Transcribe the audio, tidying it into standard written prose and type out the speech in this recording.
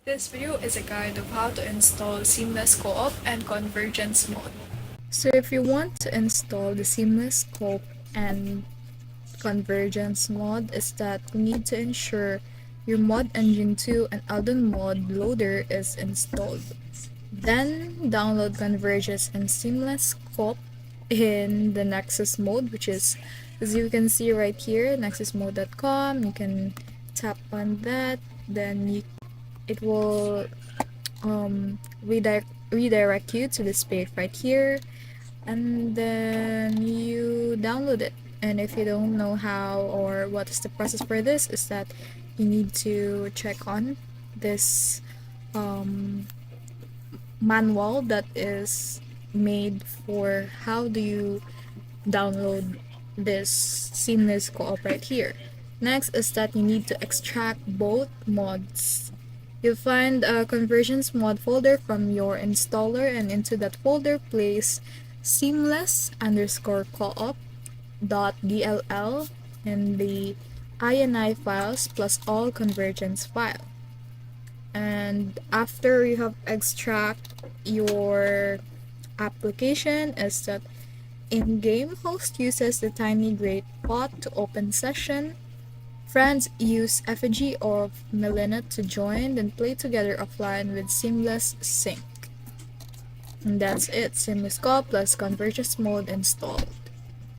This video is a guide of how to install Seamless Co-op and Convergence mode. So if you want to install the Seamless Co-op and Convergence mod, is that you need to ensure your Mod Engine 2 and Elden mod loader is installed. Then download Convergence and Seamless Co-op in the Nexus mode, which is, as you can see right here, nexusmode.com. You can tap on that, then it will redirect you to this page right here, and then you download it. And if you don't know how or what is the process for this, is that you need to check on this manual that is made for how do you download this Seamless Co-op right here. Next is that you need to extract both mods. You'll find a Convergence mod folder from your installer, and into that folder place seamless underscore co-op.dll and the ini files plus all convergence file. And after you have extract your application, is that in-game host uses the tiny gray pot to open session. Friends use effigy of Melina to join, then play together offline with seamless sync. And that's it, Seamless Co plus Convergence mode installed.